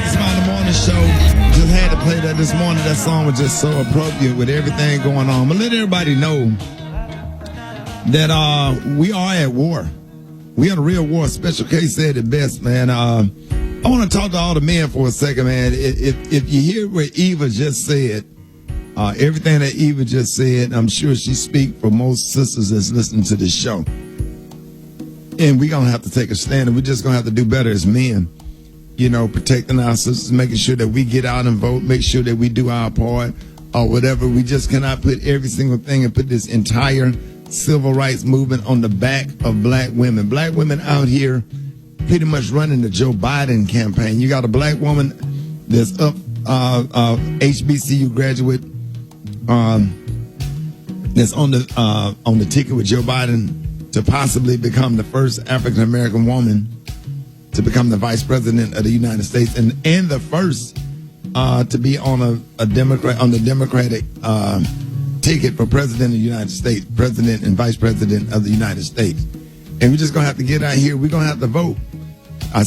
Rickey, Smiley Morning Show. Just had to play that this morning. That song was just so appropriate with everything going on. But let everybody know that we are at war. We are a real war. Special Case said it best, man. I want to talk to all the men for a second, man. If you hear what Eva just said, everything that Eva just said, I'm sure she speaks for most sisters that's listening to this show. And we're going to have to take a stand, and we're just going to have to do better as men. You know, protecting our sisters, making sure that we get out and vote, make sure that we do our part or whatever. We just cannot put every single thing and put this entire civil rights movement on the back of black women. Black women out here pretty much running the Joe Biden campaign. You got a black woman that's up, HBCU graduate, that's on the ticket with Joe Biden to possibly become the first African American woman to become the vice president of the United States, and the first to be on the Democratic ticket for president of the United States, president and vice president of the United States. And we're just gonna have to get out here. We're gonna have to vote. I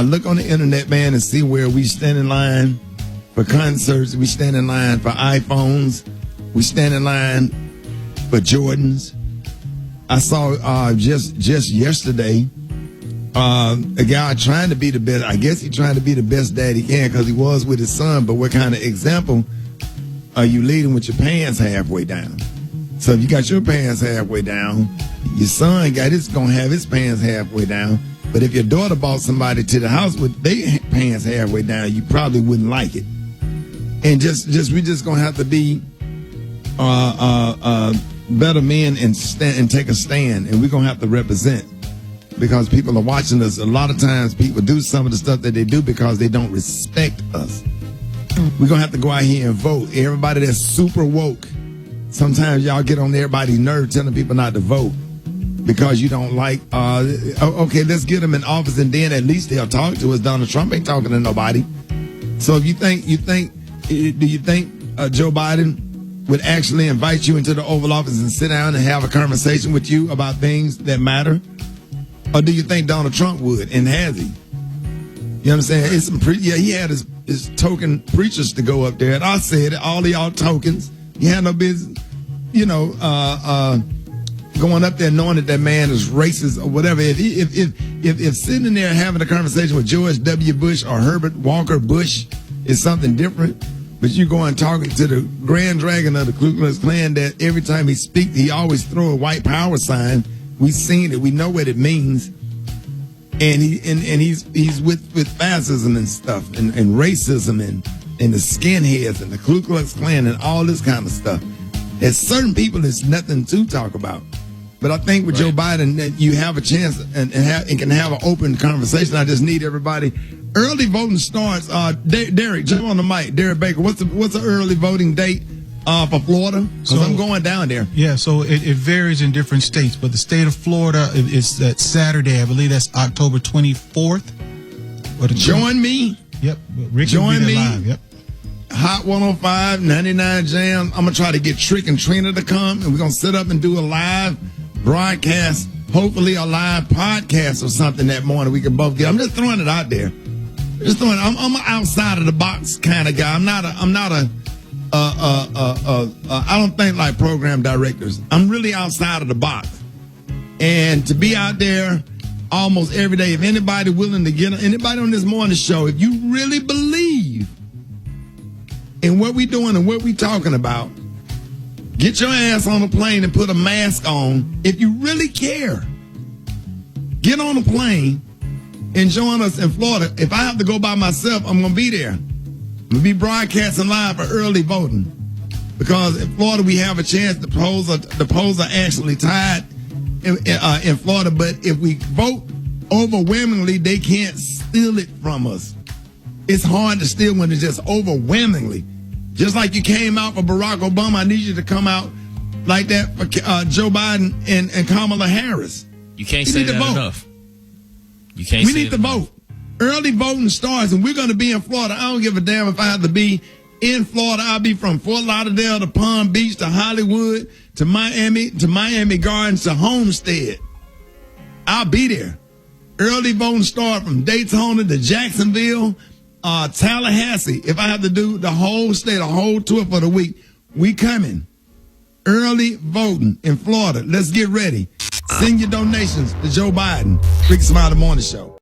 look on the internet, man, and see where we stand in line for concerts. We stand in line for iPhones. We stand in line for Jordans. I saw just yesterday. A guy trying to be the best. I guess he's trying to be the best dad he can because he was with his son. But what kind of example are you leading with your pants halfway down? So if you got your pants halfway down, your son gonna have his pants halfway down. But if your daughter brought somebody to the house with their pants halfway down, you probably wouldn't like it. And we just gonna have to be better men and take a stand, and we're gonna have to represent. Because people are watching us. A lot of times people do some of the stuff that they do because they don't respect us. We're going to have to go out here and vote. Everybody that's super woke, sometimes y'all get on everybody's nerve telling people not to vote because you don't like, okay, let's get them in office and then at least they'll talk to us. Donald Trump ain't talking to nobody. So if do you think Joe Biden would actually invite you into the Oval Office and sit down and have a conversation with you about things that matter? Or do you think Donald Trump would, and has he? You know what I'm saying? It's he had his token preachers to go up there, and I said it, all of y'all tokens. You had no business, going up there knowing that man is racist or whatever. If sitting in there having a conversation with George W. Bush or Herbert Walker Bush is something different, but you go and talking to the Grand Dragon of the Ku Klux Klan that every time he speaks, he always throw a white power sign. We've seen it. We know what it means, and he's with fascism and stuff, and racism and the skinheads and the Ku Klux Klan and all this kind of stuff. There's certain people there's nothing to talk about, but I think with Joe Biden that you have a chance and can have an open conversation. I just need everybody. Early voting starts. Derek, jump on the mic. Derek Baker, what's the early voting date? For Florida, because I'm going down there. Yeah, so it varies in different states, but the state of Florida is that Saturday. I believe that's October 24th. Join me. Yep. Rickey Join me. Live. Yep. Hot 105, 99 Jam. I'm going to try to get Trick and Trina to come, and we're going to sit up and do a live broadcast, hopefully a live podcast or something that morning we can both get. I'm just throwing it out there. I'm an outside of the box kind of guy. I'm not a I don't think like program directors. I'm really outside of the box. And to be out there almost every day, if anybody willing to anybody on this morning show, if you really believe in what we're doing and what we're talking about, get your ass on a plane and put a mask on. If you really care, get on a plane and join us in Florida. If I have to go by myself, I'm going to be there. We'll be broadcasting live for early voting because in Florida we have a chance. The polls are actually tied in Florida, but if we vote overwhelmingly, they can't steal it from us. It's hard to steal when it's just overwhelmingly. Just like you came out for Barack Obama, I need you to come out like that for Joe Biden and Kamala Harris. You can't say that enough. You can't. We need to vote. Early voting starts, and we're going to be in Florida. I don't give a damn if I have to be in Florida. I'll be from Fort Lauderdale to Palm Beach to Hollywood to Miami Gardens to Homestead. I'll be there. Early voting start from Daytona to Jacksonville Tallahassee, if I have to do the whole state, a whole tour for the week, we coming. Early voting in Florida. Let's get ready. Send your donations to Joe Biden. Rickey Smiley Morning Show.